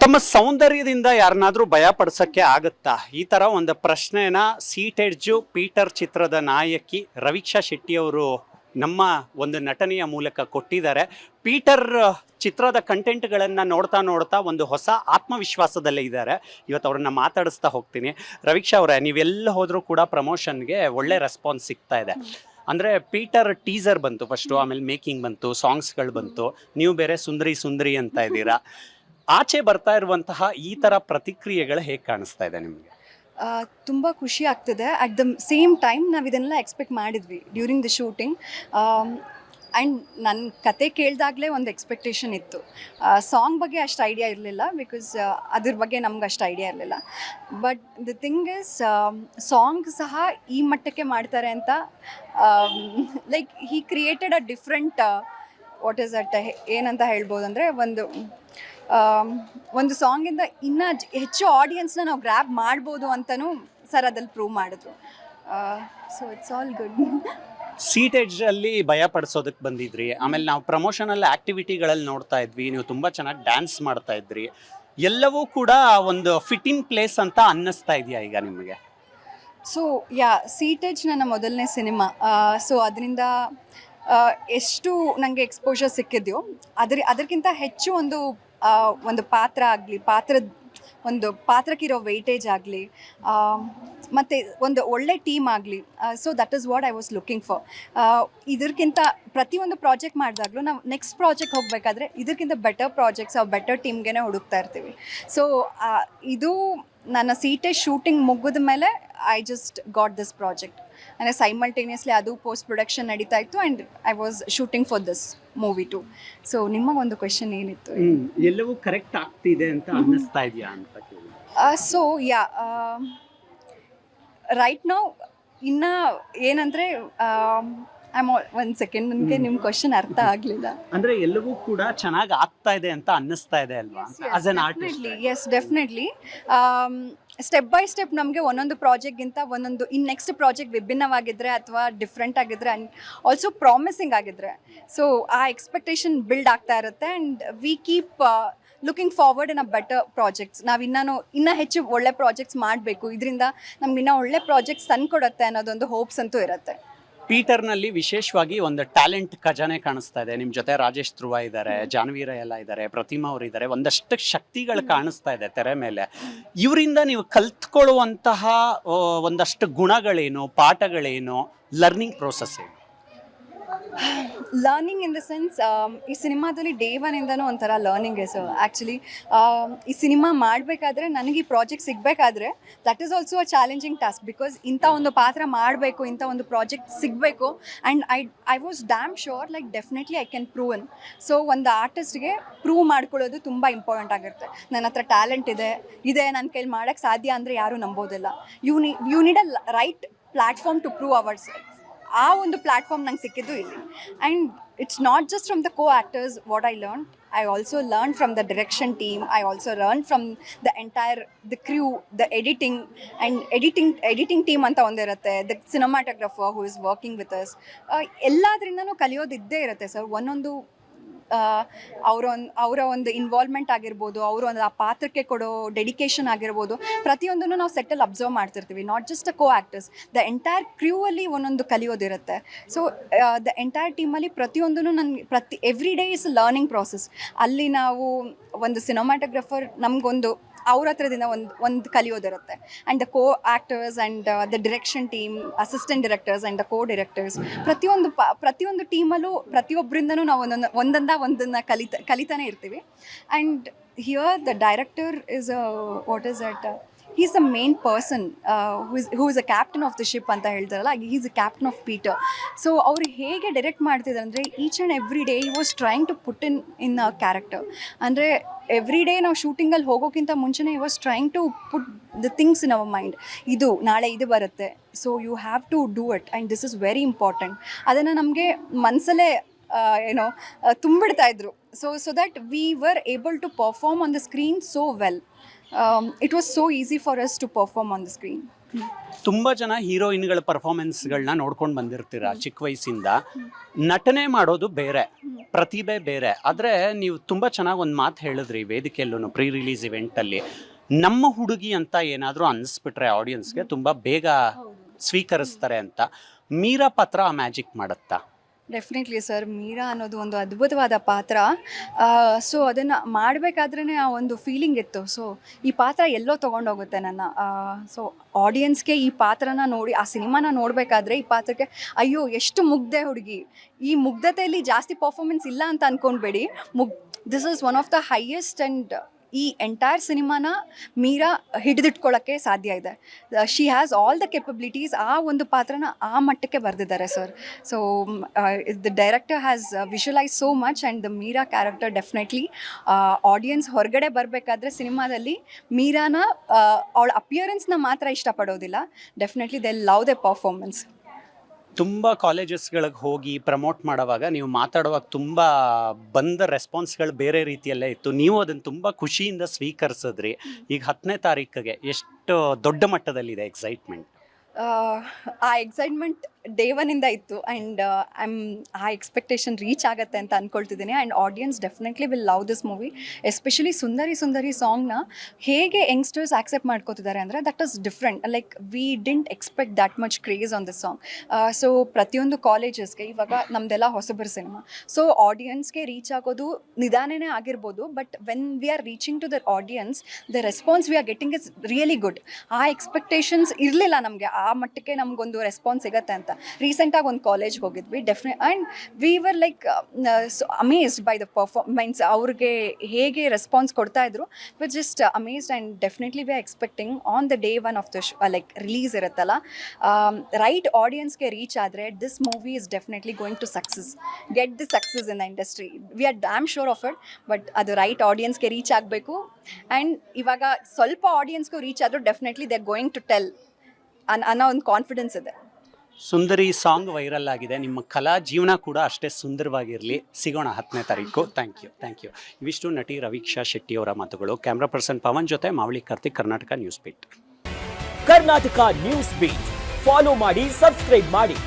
ತಮ್ಮ ಸೌಂದರ್ಯದಿಂದ ಯಾರನ್ನಾದ್ರೂ ಭಯ ಪಡಿಸಕ್ಕೆ ಆಗುತ್ತಾ? ಈ ತರ ಒಂದು ಪ್ರಶ್ನೆನ ಸೀಟೆಡ್ಜು ಪೀಟರ್ ಚಿತ್ರದ ನಾಯಕಿ ರವೀಕ್ಷಾ ಶೆಟ್ಟಿ ಅವರು ನಮ್ಮ ಒಂದು ನಟನೆಯ ಮೂಲಕ ಕೊಟ್ಟಿದ್ದಾರೆ. ಪೀಟರ್ ಚಿತ್ರದ ಕಂಟೆಂಟ್ಗಳನ್ನು ನೋಡ್ತಾ ನೋಡ್ತಾ ಒಂದು ಹೊಸ ಆತ್ಮವಿಶ್ವಾಸದಲ್ಲೇ ಇದ್ದಾರೆ. ಇವತ್ತು ಅವ್ರನ್ನ ಮಾತಾಡಿಸ್ತಾ ಹೋಗ್ತೀನಿ. ರವೀಕ್ಷಾ ಅವರೇ, ನೀವೆಲ್ಲ ಹೋದರೂ ಕೂಡ ಪ್ರಮೋಷನ್ಗೆ ಒಳ್ಳೆ ರೆಸ್ಪಾನ್ಸ್ ಸಿಗ್ತಾ ಇದೆ. ಅಂದರೆ ಪೀಟರ್ ಟೀಸರ್ ಬಂತು ಫಸ್ಟು, ಆಮೇಲೆ ಮೇಕಿಂಗ್ ಬಂತು, ಸಾಂಗ್ಸ್ಗಳು ಬಂತು, ನೀವು ಬೇರೆ ಸುಂದರಿ ಸುಂದರಿ ಅಂತ ಇದ್ದೀರಾ. ಆಚೆ ಬರ್ತಾ ಇರುವಂತಹ ಈ ಥರ ಪ್ರತಿಕ್ರಿಯೆಗಳು ಹೇಗೆ ಕಾಣಿಸ್ತಾ ಇದೆ ನಿಮಗೆ? ತುಂಬ ಖುಷಿ ಆಗ್ತದೆ. ಅಟ್ ದ ಸೇಮ್ ಟೈಮ್ ನಾವು ಇದನ್ನೆಲ್ಲ ಎಕ್ಸ್ಪೆಕ್ಟ್ ಮಾಡಿದ್ವಿ ಡ್ಯೂರಿಂಗ್ ದ ಶೂಟಿಂಗ್. ಆ್ಯಂಡ್ ನನ್ನ ಕತೆ ಕೇಳಿದಾಗಲೇ ಒಂದು ಎಕ್ಸ್ಪೆಕ್ಟೇಷನ್ ಇತ್ತು. ಸಾಂಗ್ ಬಗ್ಗೆ ಅಷ್ಟು ಐಡಿಯಾ ಇರಲಿಲ್ಲ, ಬಿಕಾಸ್ ಅದ್ರ ಬಗ್ಗೆ ನಮ್ಗೆ ಅಷ್ಟು ಐಡಿಯಾ ಇರಲಿಲ್ಲ. But the thing is, song ಸಹ ಈ ಮಟ್ಟಕ್ಕೆ ಮಾಡ್ತಾರೆ ಅಂತ, like he created a different, what is that, ಏನಂತ ಹೇಳ್ಬೋದು ಅಂದರೆ, ಒಂದು ಸಾಂಗಿಂದ ಇನ್ನೂ ಹೆಚ್ಚು ಆಡಿಯನ್ಸ್ನ ನಾವು ಗ್ರ್ಯಾಬ್ ಮಾಡ್ಬೋದು ಅಂತಲೂ ಸರ್ ಅದಲ್ಲಿ ಪ್ರೂವ್ ಮಾಡಿದ್ರು. So it's all good. Seat edge ಅಲ್ಲಿ ಭಯ ಪಡಿಸೋದಕ್ಕೆ ಬಂದಿದ್ರಿ, ಆಮೇಲೆ ನಾವು ಪ್ರಮೋಷನಲ್ ಆಕ್ಟಿವಿಟಿಗಳಲ್ಲಿ ನೋಡ್ತಾ ಇದ್ವಿ, ನೀವು ತುಂಬ ಚೆನ್ನಾಗಿ ಡ್ಯಾನ್ಸ್ ಮಾಡ್ತಾ ಇದ್ರಿ. ಎಲ್ಲವೂ ಕೂಡ ಒಂದು ಫಿಟ್ ಇನ್ ಪ್ಲೇಸ್ ಅಂತ ಅನ್ನಿಸ್ತಾ ಇದೆಯಾ ಈಗ ನಿಮಗೆ? ಸೊ ಸೀಟೆಡ್ಜ್ ನನ್ನ ಮೊದಲನೇ ಸಿನಿಮಾ. ಸೊ ಅದರಿಂದ ಎಷ್ಟು ನನಗೆ ಎಕ್ಸ್ಪೋಜರ್ ಸಿಕ್ಕಿದೆಯೋ ಅದಕ್ಕಿಂತ ಹೆಚ್ಚು ಒಂದು ಪಾತ್ರ ಆಗಲಿ, ಪಾತ್ರಕ್ಕಿರೋ ವೆಯ್ಟೇಜ್ ಆಗಲಿ, ಮತ್ತು ಒಂದು ಒಳ್ಳೆ ಟೀಮ್ ಆಗಲಿ. So that is what I was looking for. ಇದಕ್ಕಿಂತ ಪ್ರತಿಯೊಂದು ಪ್ರಾಜೆಕ್ಟ್ ಮಾಡಿದಾಗಲೂ ನಾವು ನೆಕ್ಸ್ಟ್ ಪ್ರಾಜೆಕ್ಟ್ ಹೋಗಬೇಕಾದ್ರೆ ಇದಕ್ಕಿಂತ ಬೆಟರ್ ಪ್ರಾಜೆಕ್ಟ್ಸ್, ಬೆಟರ್ ಟೀಮ್ಗೆ ಹುಡುಕ್ತಾ ಇರ್ತೀವಿ. ಸೊ ಇದು ನನ್ನ ಸೀಟೆಡ್ ಶೂಟಿಂಗ್ ಮುಗಿದ ಮೇಲೆ I just got this project. ಅಂದರೆ ಸೈಮಲ್ಟೇನಿಯಸ್ಲಿ ಅದು ಪೋಸ್ಟ್ ಪ್ರೊಡಕ್ಷನ್ ನಡೀತಾ ಇತ್ತು, and I was shooting for this movie too. So ನಿಮಗೊಂದು ಕ್ವೆಶನ್ ಏನಿತ್ತು? ಎಲ್ಲವೂ ಕರೆಕ್ಟ್ ಆಗ್ತಿದೆ ಅಂತ ಅನ್ನಿಸ್ತಾ ಇದೆಯಾ ಅಂತ ಕೇಳಿ. ಸೊ ರೈಟ್ ನೌ ಇನ್ನು ಏನಂದರೆ, ಒಂದು ಸೆಕೆಂಡ್, ನನಗೆ ನಿಮ್ಮ ಕ್ವೆಶನ್ ಅರ್ಥ ಆಗಲಿಲ್ಲ. ಅಂದರೆ ಎಲ್ಲವೂ ಕೂಡ ಚೆನ್ನಾಗಿ ಆಗ್ತಾ ಇದೆ ಅಂತ ಅನ್ನಿಸ್ತಾ ಇದೆ ಅಲ್ವಾ as an artist? Yes, definitely. Step by step ನಮಗೆ ಒಂದೊಂದು ಪ್ರಾಜೆಕ್ಟ್ಗಿಂತ ಒಂದೊಂದು ನೆಕ್ಸ್ಟ್ ಪ್ರಾಜೆಕ್ಟ್ ವಿಭಿನ್ನವಾಗಿದ್ದರೆ ಅಥವಾ ಡಿಫ್ರೆಂಟ್ ಆಗಿದ್ದರೆ, ಆ್ಯಂಡ್ ಆಲ್ಸೋ ಪ್ರಾಮಿಸಿಂಗ್ ಆಗಿದ್ದರೆ, ಸೊ ಆ ಎಕ್ಸ್ಪೆಕ್ಟೇಷನ್ ಬಿಲ್ಡ್ ಆಗ್ತಾ ಇರುತ್ತೆ. And we keep looking forward in a better projects. ನಾವು ಇನ್ನೂ ಹೆಚ್ಚು ಒಳ್ಳೆ ಪ್ರಾಜೆಕ್ಟ್ಸ್ ಮಾಡಬೇಕು, ಇದರಿಂದ ನಮ್ಗೆ ಇನ್ನೂ ಒಳ್ಳೆ ಪ್ರಾಜೆಕ್ಟ್ಸ್ ತಂದುಕೊಡುತ್ತೆ ಅನ್ನೋದೊಂದು ಹೋಪ್ಸ್ ಅಂತೂ ಇರುತ್ತೆ. ಪೀಟರ್ನಲ್ಲಿ ವಿಶೇಷವಾಗಿ ಒಂದು ಟ್ಯಾಲೆಂಟ್ ಖಜಾನೆ ಕಾಣಿಸ್ತಾ ಇದೆ. ನಿಮ್ಮ ಜೊತೆ ರಾಜೇಶ್ ಧ್ರುವ ಇದ್ದಾರೆ, ಜಾನ್ವೀರ ಎಲ್ಲ ಇದ್ದಾರೆ, ಪ್ರತಿಮಾ ಅವರು ಇದ್ದಾರೆ. ಒಂದಷ್ಟು ಶಕ್ತಿಗಳು ಕಾಣಿಸ್ತಾ ಇದೆ ತೆರೆ ಮೇಲೆ. ಇವರಿಂದ ನೀವು ಕಲ್ತ್ಕೊಳ್ಳುವಂತಹ ಒಂದಷ್ಟು ಗುಣಗಳೇನು, ಪಾಠಗಳೇನು, ಲರ್ನಿಂಗ್ ಪ್ರೋಸೆಸ್ ಏನು? ಲರ್ನಿಂಗ್ ಇನ್ ದ ಸೆನ್ಸ್, ಈ ಸಿನಿಮಾದಲ್ಲಿ ಡೇ ಒನ್ನಿಂದನೂ ಒಂಥರ ಲರ್ನಿಂಗ್ ಸರ್. ಆ್ಯಕ್ಚುಲಿ ಈ ಸಿನಿಮಾ ಮಾಡಬೇಕಾದ್ರೆ, ನನಗೆ ಈ ಪ್ರಾಜೆಕ್ಟ್ ಸಿಗಬೇಕಾದ್ರೆ, that is also a challenging task. Because ಇಂಥ ಒಂದು ಪಾತ್ರ ಮಾಡಬೇಕು, ಇಂಥ ಒಂದು ಪ್ರಾಜೆಕ್ಟ್ ಸಿಗಬೇಕು, and I was damn sure like definitely I can prove in. So ಒಂದು ಆರ್ಟಿಸ್ಟ್ಗೆ ಪ್ರೂವ್ ಮಾಡ್ಕೊಳ್ಳೋದು ತುಂಬ ಇಂಪಾರ್ಟೆಂಟ್ ಆಗಿರುತ್ತೆ. ನನ್ನ ಹತ್ರ ಟ್ಯಾಲೆಂಟ್ ಇದೆ, ನನ್ನ ಕೈಲಿ ಮಾಡೋಕ್ಕೆ ಸಾಧ್ಯ ಅಂದರೆ ಯಾರೂ ನಂಬೋದಿಲ್ಲ. You need a right platform to prove our self. ಆ ಒಂದು ಪ್ಲ್ಯಾಟ್ಫಾರ್ಮ್ ನಂಗೆ ಸಿಕ್ಕಿದ್ದು ಇಲ್ಲಿ. And it's not just from the co-actors what I learn. I also learned from the direction team. I also learned from the crew, the editing team ಅಂತ ಒಂದಿರುತ್ತೆ, the cinematographer who is working with us. ಎಲ್ಲದರಿಂದನೂ ಕಲಿಯೋದು ಇದ್ದೇ ಇರುತ್ತೆ sir. ಒಂದೊಂದು ಅವರ ಒಂದು involvement ಆಗಿರ್ಬೋದು, ಒಂದು ಆ ಪಾತ್ರಕ್ಕೆ ಕೊಡೋ ಡೆಡಿಕೇಶನ್ ಆಗಿರ್ಬೋದು, ಪ್ರತಿಯೊಂದನ್ನು ನಾವು ಸೆಟ್ಟಲ್ಲಿ ಅಬ್ಸರ್ವ್ ಮಾಡ್ತಿರ್ತೀವಿ. Not just a co-actors, the entire crew ಅಲ್ಲಿ ಒಂದೊಂದು ಕಲಿಯೋದಿರುತ್ತೆ. ಸೊ ದ ಎಂಟೈರ್ ಟೀಮಲ್ಲಿ ಪ್ರತಿಯೊಂದೂ every day is learning process. ಅಲ್ಲಿ ನಾವು ಒಂದು ಸಿನಿಮಾಟೋಗ್ರಫರ್ ನಮಗೊಂದು ಅವ್ರ ಹತ್ರದಿಂದ ಒಂದು ಕಲಿಯೋದಿರುತ್ತೆ. And the co-actors and the direction team, assistant directors and the co-directors, ಪ್ರತಿಯೊಂದು ಟೀಮಲ್ಲೂ ಪ್ರತಿಯೊಬ್ಬರಿಂದನೂ ನಾವು ಒಂದನ್ನು ಕಲಿತಾನೆ ಇರ್ತೀವಿ. And here the director is what is that, he is the main person who is a captain of the ship ಅಂತ ಹೇಳ್ತಾರಲ್ಲ, he is a captain of Peter. So ಅವ್ರು ಹೇಗೆ ಡೈರೆಕ್ಟ್ ಮಾಡ್ತಿದ್ದಾರೆ ಅಂದರೆ, each and every day he was trying to put in a character. ಅಂದರೆ every day ನಾವು ಶೂಟಿಂಗಲ್ಲಿ ಹೋಗೋಕ್ಕಿಂತ ಮುಂಚೆನೇ he was trying to put the things in our mind. ನಾಳೆ ಇದು ಬರುತ್ತೆ, so you have to do it, and this is very important. ಅದನ್ನು ನಮಗೆ ಮನಸ್ಸಲ್ಲೇ ತುಂಬಿಡ್ತಾ ಇದ್ರು. So that we were able to perform on the screen so well. It was so easy for us to perform on the screen. ತುಂಬ ಜನ ಹೀರೋಯಿನ್ಗಳ ಪರ್ಫಾರ್ಮೆನ್ಸ್ಗಳನ್ನ ನೋಡ್ಕೊಂಡು ಬಂದಿರ್ತೀರ ಚಿಕ್ಕ ವಯಸ್ಸಿಂದ. ನಟನೆ ಮಾಡೋದು ಬೇರೆ, ಪ್ರತಿಭೆ ಬೇರೆ. ಆದರೆ ನೀವು ತುಂಬ ಚೆನ್ನಾಗಿ ಒಂದು ಮಾತು ಹೇಳಿದ್ರಿ ವೇದಿಕೆಯಲ್ಲೂ ಪ್ರೀ ರಿಲೀಸ್ ಇವೆಂಟಲ್ಲಿ, ನಮ್ಮ ಹುಡುಗಿ ಅಂತ ಏನಾದರೂ ಅನ್ನಿಸ್ಬಿಟ್ರೆ ಆಡಿಯನ್ಸ್ಗೆ ತುಂಬ ಬೇಗ ಸ್ವೀಕರಿಸ್ತಾರೆ ಅಂತ. ಮೀರಾ ಪಾತ್ರ ಆ ಮ್ಯಾಜಿಕ್ ಮಾಡುತ್ತಾ? ಡೆಫಿನೆಟ್ಲಿ ಸರ್, ಮೀರಾ ಅನ್ನೋದು ಒಂದು ಅದ್ಭುತವಾದ ಪಾತ್ರ. ಸೊ ಅದನ್ನು ಮಾಡಬೇಕಾದ್ರೇ ಆ ಒಂದು ಫೀಲಿಂಗ್ ಇತ್ತು. ಸೊ ಈ ಪಾತ್ರ ಎಲ್ಲೋ ತೊಗೊಂಡೋಗುತ್ತೆ ನನ್ನ. ಸೊ ಆಡಿಯನ್ಸ್ಗೆ ಈ ಪಾತ್ರನ ನೋಡಿ, ಆ ಸಿನಿಮಾನ ನೋಡಬೇಕಾದ್ರೆ ಈ ಪಾತ್ರಕ್ಕೆ ಅಯ್ಯೋ ಎಷ್ಟು ಮುಗ್ಧೆ ಹುಡುಗಿ, ಈ ಮುಗ್ಧತೆಯಲ್ಲಿ ಜಾಸ್ತಿ ಪರ್ಫಾರ್ಮೆನ್ಸ್ ಇಲ್ಲ ಅಂತ ಅಂದ್ಕೊಂಡ್ಬೇಡಿ. This is one of the highest and ಈ ಎಂಟೈರ್ ಸಿನಿಮಾನ ಮೀರಾ ಹಿಡಿದಿಟ್ಕೊಳ್ಳೋಕ್ಕೆ ಸಾಧ್ಯ ಇದೆ. She has all the capabilities. ಆ ಒಂದು ಪಾತ್ರನ ಆ ಮಟ್ಟಕ್ಕೆ ಬರೆದಿದ್ದಾರೆ sir. So the director has visualise so much and the Meera character definitely audience ಹೊರಗಡೆ ಬರಬೇಕಾದ್ರೆ ಸಿನಿಮಾದಲ್ಲಿ ಮೀರಾನ ಅವಳ ಅಪಿಯರೆನ್ಸ್ನ ಮಾತ್ರ ಇಷ್ಟಪಡೋದಿಲ್ಲ. Definitely they love the performance. ತುಂಬ ಕಾಲೇಜಸ್ಗಳಿಗೆ ಹೋಗಿ ಪ್ರಮೋಟ್ ಮಾಡೋವಾಗ ನೀವು ಮಾತಾಡುವಾಗ ತುಂಬ ಬಂದ ರೆಸ್ಪಾನ್ಸ್ಗಳು ಬೇರೆ ರೀತಿಯಲ್ಲೇ ಇತ್ತು. ನೀವು ಅದನ್ನು ತುಂಬ ಖುಷಿಯಿಂದ ಸ್ವೀಕರಿಸಿದ್ರಿ. ಈಗ 10ನೇ ತಾರೀಕಿಗೆ ಎಷ್ಟು ದೊಡ್ಡ ಮಟ್ಟದಲ್ಲಿದೆ ಎಕ್ಸೈಟ್ಮೆಂಟ್? ಆ ಎಕ್ಸೈಟ್ಮೆಂಟ್ ಡೇ ಒನ್ನಿಂದ ಇತ್ತು ಆ್ಯಂಡ್ ಆ ಎಕ್ಸ್ಪೆಕ್ಟೇಷನ್ ರೀಚ್ ಆಗುತ್ತೆ ಅಂತ ಅಂದ್ಕೊಳ್ತಿದ್ದೀನಿ. And audience definitely will love this movie. Especially Sundari Sundari ಸಾಂಗ್ನ ಹೇಗೆ ಯಂಗ್ಸ್ಟರ್ಸ್ ಆಕ್ಸೆಪ್ಟ್ ಮಾಡ್ಕೋತಿದ್ದಾರೆ ಅಂದರೆ that is different. Like we didn't expect that much craze on this song. So ಪ್ರತಿಯೊಂದು ಕಾಲೇಜಸ್ಗೆ ಇವಾಗ ನಮ್ಮದೆಲ್ಲ ಹೊಸಬರ ಸಿನಿಮಾ, ಸೊ ಆಡಿಯನ್ಸ್ಗೆ ರೀಚ್ ಆಗೋದು ನಿಧಾನನೇ ಆಗಿರ್ಬೋದು. But when we are reaching to the audience, the response we are getting is really good. ಆ expectations ಇರಲಿಲ್ಲ ನಮಗೆ, ಆ ಮಟ್ಟಕ್ಕೆ ನಮಗೊಂದು ರೆಸ್ಪಾನ್ಸ್ ಸಿಗುತ್ತೆ ಅಂತ. ರೀಸೆಂಟಾಗಿ ಒಂದು ಕಾಲೇಜ್ಗೆ ಹೋಗಿದ್ವಿ and we were like amazed by the performance. ಅವ್ರಿಗೆ ಹೇಗೆ ರೆಸ್ಪಾನ್ಸ್ ಕೊಡ್ತಾ ಇದ್ರು, which just amazed. And definitely we are expecting on the day one of the like release ಇರುತ್ತಲ್ಲ, ರೈಟ್ ಆಡಿಯನ್ಸ್ಗೆ ರೀಚ್ ಆದರೆ this movie is definitely going to success, get the success in the industry. We are damn sure of it. But ಅದು right ಆಡಿಯನ್ಸ್ಗೆ reach ಆಗಬೇಕು. And ಇವಾಗ ಸ್ವಲ್ಪ ಆಡಿಯನ್ಸ್ಗೂ reach ಆದರೂ definitely they are going to tell ಅನ್ನೋ ಒಂದು ಕಾನ್ಫಿಡೆನ್ಸ್ ಇದೆ. ಸುಂದರಿ ಸಾಂಗ್ ವೈರಲ್ ಆಗಿದೆ. ನಿಮ್ಮ ಕಲಾ ಜೀವನ ಕೂಡ ಅಷ್ಟೇ ಸುಂದರವಾಗಿರಲಿ. ಸಿಗೋಣ 10ನೇ ತಾರೀಕು. Thank you. ಇವಿಷ್ಟು ನಟಿ ರವೀಕ್ಷಾ ಶೆಟ್ಟಿಯವರ ಮಾತುಗಳು. ಕ್ಯಾಮ್ರಾ ಪರ್ಸನ್ ಪವನ್ ಜೊತೆ Mavali Karthik, Karnataka news beat. Karnataka news beat follow ಮಾಡಿ, ಸಬ್ಸ್ಕ್ರೈಬ್ ಮಾಡಿ.